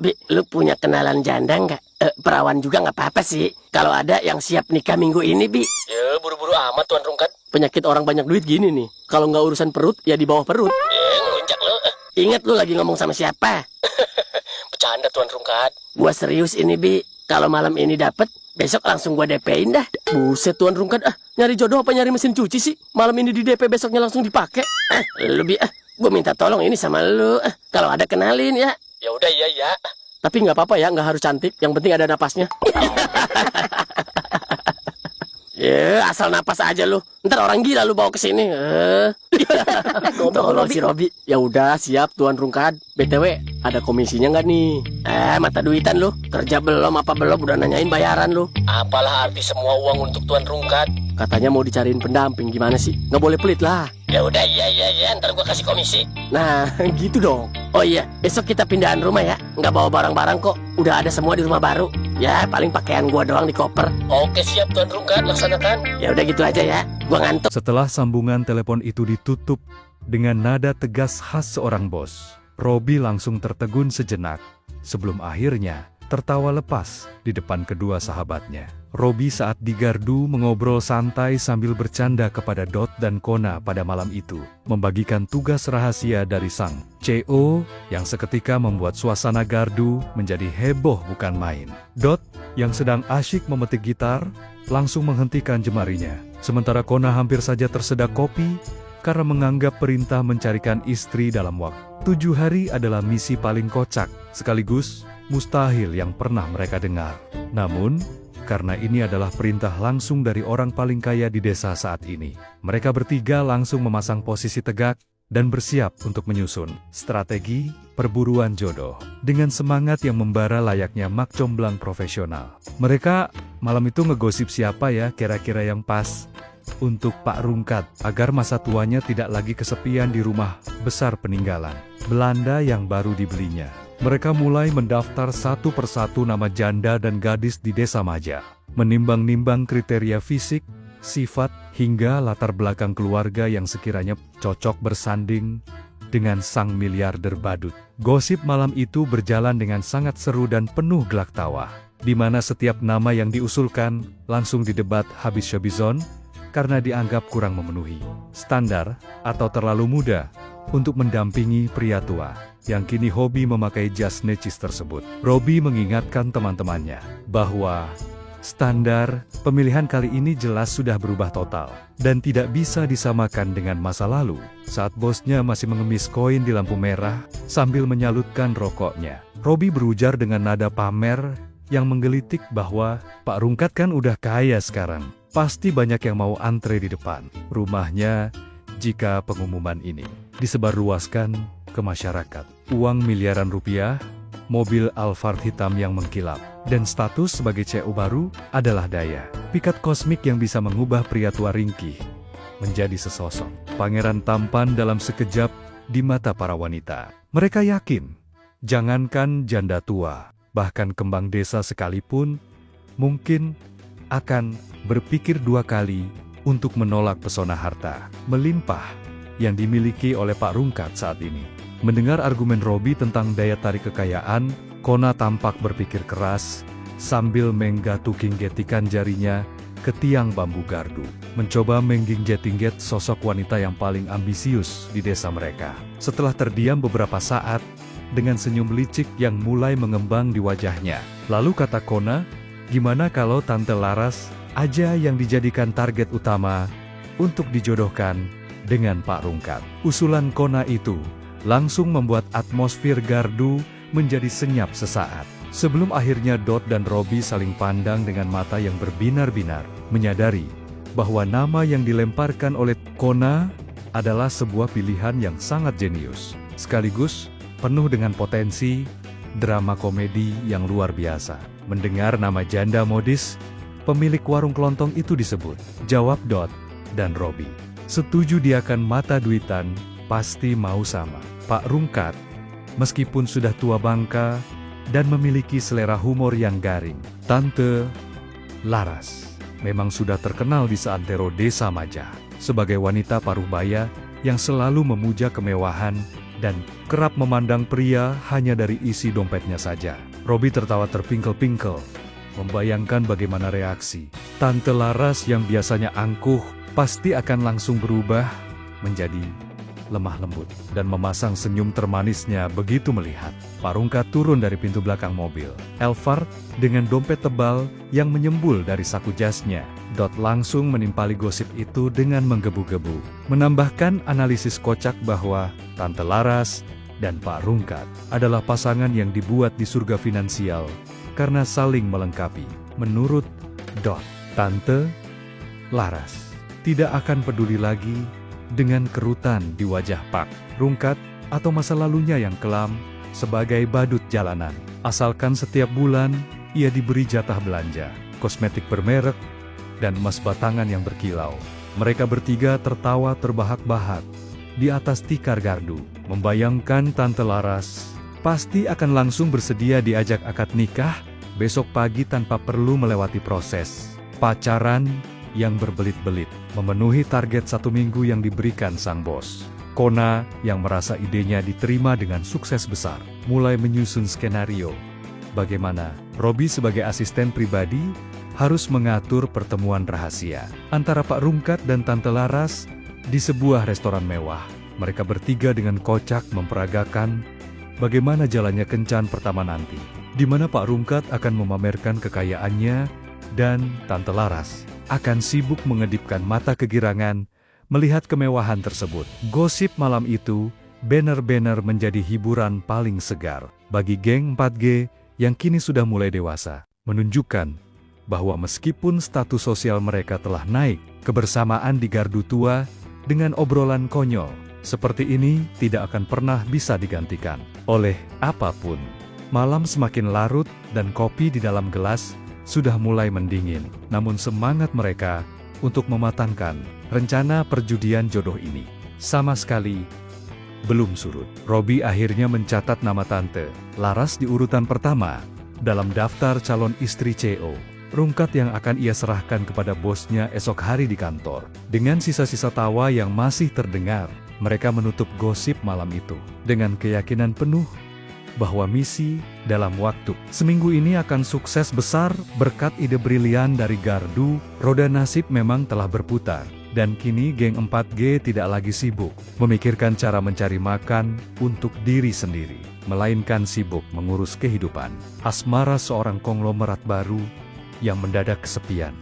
Bi, lu punya kenalan janda nggak? Perawan juga nggak apa-apa sih. Kalau ada yang siap nikah minggu ini, Bi. Ya, buru-buru amat Tuan Rungkat. Penyakit orang banyak duit gini nih. Kalau nggak urusan perut, ya di bawah perut. Ngelunjak lo. Ingat lu lagi ngomong sama siapa? Bercanda Tuan Rungkat. Gua serius ini, Bi. Kalau malam ini dapet, besok langsung gua DP-in dah. Buset Tuan Rungkat, nyari jodoh apa nyari mesin cuci sih? Malam ini di DP, besoknya langsung dipakai. Lu, Bi, gua minta tolong ini sama lu. Kalau ada kenalin ya. Ya udah, iya. Tapi nggak apa-apa ya, nggak harus cantik. Yang penting ada napasnya. Ya, asal napas aja lu. Ntar orang gila lu bawa ke sini. Tolong si Robi. Ya udah, siap Tuan Rungkat. BTW, ada komisinya nggak nih? Mata duitan lu. Kerja belum apa belum udah nanyain bayaran lu. Apalah arti semua uang untuk Tuan Rungkat? Katanya mau dicariin pendamping, gimana sih? Nggak boleh pelit lah. Ya udah, iya. Ntar gua kasih komisi. Nah, gitu dong. Oh iya, besok kita pindahan rumah ya. Nggak bawa barang-barang kok. Udah ada semua di rumah baru. Ya, paling pakaian gua doang di koper. Oke, siap Tuan Rungkat, laksanakan. Ya udah gitu aja ya. Gua ngantuk. Setelah sambungan telepon itu ditutup dengan nada tegas khas seorang bos, Robi langsung tertegun sejenak sebelum akhirnya tertawa lepas di depan kedua sahabatnya. Robi saat di gardu mengobrol santai sambil bercanda kepada Dot dan Kona pada malam itu, membagikan tugas rahasia dari sang CO yang seketika membuat suasana gardu menjadi heboh bukan main. Dot yang sedang asyik memetik gitar langsung menghentikan jemarinya, sementara Kona hampir saja tersedak kopi karena menganggap perintah mencarikan istri dalam waktu 7 hari adalah misi paling kocak sekaligus mustahil yang pernah mereka dengar. Namun, karena ini adalah perintah langsung dari orang paling kaya di desa saat ini, mereka bertiga langsung memasang posisi tegak dan bersiap untuk menyusun strategi perburuan jodoh dengan semangat yang membara layaknya mak comblang profesional. Mereka malam itu ngegosip siapa ya kira-kira yang pas untuk Pak Rungkat agar masa tuanya tidak lagi kesepian di rumah besar peninggalan Belanda yang baru dibelinya. Mereka mulai mendaftar satu persatu nama janda dan gadis di desa Maja, menimbang-nimbang kriteria fisik, sifat, hingga latar belakang keluarga yang sekiranya cocok bersanding dengan sang miliarder badut. Gosip malam itu berjalan dengan sangat seru dan penuh gelak tawa, di mana setiap nama yang diusulkan langsung didebat habis-habisan karena dianggap kurang memenuhi standar atau terlalu muda untuk mendampingi pria tua yang kini hobi memakai jas necis tersebut. Robi mengingatkan teman-temannya bahwa standar pemilihan kali ini jelas sudah berubah total dan tidak bisa disamakan dengan masa lalu saat bosnya masih mengemis koin di lampu merah sambil menyalutkan rokoknya. Robi berujar dengan nada pamer yang menggelitik bahwa Pak Rungkat kan udah kaya sekarang. Pasti banyak yang mau antre di depan rumahnya jika pengumuman ini disebarluaskan ke masyarakat. Uang miliaran rupiah, mobil Alphard hitam yang mengkilap, dan status sebagai CEO baru adalah daya pikat kosmik yang bisa mengubah pria tua ringkih menjadi sesosok pangeran tampan dalam sekejap di mata para wanita. Mereka yakin, jangankan janda tua, bahkan kembang desa sekalipun mungkin akan berpikir 2 kali untuk menolak pesona harta melimpah yang dimiliki oleh Pak Rungkat saat ini. Mendengar argumen Robi tentang daya tarik kekayaan, Kona tampak berpikir keras sambil menggatuk-getikan jarinya ke tiang bambu gardu, mencoba mengginjet-ginjet sosok wanita yang paling ambisius di desa mereka. Setelah terdiam beberapa saat, dengan senyum licik yang mulai mengembang di wajahnya, lalu kata Kona, "Gimana kalau Tante Laras aja yang dijadikan target utama untuk dijodohkan dengan Pak Rungkat?" Usulan Kona itu langsung membuat atmosfer gardu menjadi senyap sesaat. Sebelum akhirnya Dot dan Robi saling pandang dengan mata yang berbinar-binar, menyadari bahwa nama yang dilemparkan oleh Kona adalah sebuah pilihan yang sangat jenius, sekaligus penuh dengan potensi drama komedi yang luar biasa. Mendengar nama janda modis, pemilik warung kelontong itu disebut, jawab Dot dan Robi. Setuju dia kan mata duitan, pasti mau sama Pak Rungkat, meskipun sudah tua bangka dan memiliki selera humor yang garing. Tante Laras memang sudah terkenal di seantero desa Maja sebagai wanita paruh baya yang selalu memuja kemewahan dan kerap memandang pria hanya dari isi dompetnya saja. Robi tertawa terpingkel-pingkel, membayangkan bagaimana reaksi Tante Laras yang biasanya angkuh pasti akan langsung berubah menjadi lemah lembut dan memasang senyum termanisnya begitu melihat Pak Rungkat turun dari pintu belakang mobil. Elvar dengan dompet tebal yang menyembul dari saku jasnya, langsung menimpali gosip itu dengan menggebu-gebu, menambahkan analisis kocak bahwa Tante Laras dan Pak Rungkat adalah pasangan yang dibuat di surga finansial karena saling melengkapi. Menurut Tante Laras tidak akan peduli lagi dengan kerutan di wajah Pak Rungkat atau masa lalunya yang kelam sebagai badut jalanan. Asalkan setiap bulan ia diberi jatah belanja, kosmetik bermerek, dan emas batangan yang berkilau. Mereka bertiga tertawa terbahak-bahak di atas tikar gardu, membayangkan Tante Laras pasti akan langsung bersedia diajak akad nikah besok pagi tanpa perlu melewati proses pacaran yang berbelit-belit, memenuhi target 1 minggu yang diberikan sang bos. Kona yang merasa idenya diterima dengan sukses besar, mulai menyusun skenario bagaimana Robi sebagai asisten pribadi harus mengatur pertemuan rahasia antara Pak Rungkat dan Tante Laras di sebuah restoran mewah. Mereka bertiga dengan kocak memperagakan bagaimana jalannya kencan pertama nanti, di mana Pak Rungkat akan memamerkan kekayaannya dan Tante Laras akan sibuk mengedipkan mata kegirangan melihat kemewahan tersebut. Gosip malam itu benar-benar menjadi hiburan paling segar bagi geng 4G yang kini sudah mulai dewasa, menunjukkan bahwa meskipun status sosial mereka telah naik, kebersamaan di gardu tua dengan obrolan konyol seperti ini tidak akan pernah bisa digantikan oleh apapun. Malam semakin larut dan kopi di dalam gelas sudah mulai mendingin, namun semangat mereka untuk mematangkan rencana perjudian jodoh ini sama sekali belum surut. Robi akhirnya mencatat nama Tante Laras di urutan pertama dalam daftar calon istri CEO Rungkat yang akan ia serahkan kepada bosnya esok hari di kantor. Dengan sisa-sisa tawa yang masih terdengar, mereka menutup gosip malam itu dengan keyakinan penuh bahwa misi dalam waktu seminggu ini akan sukses besar berkat ide brilian dari gardu. Roda nasib memang telah berputar, dan kini geng 4G tidak lagi sibuk memikirkan cara mencari makan untuk diri sendiri, melainkan sibuk mengurus kehidupan asmara seorang konglomerat baru yang mendadak kesepian.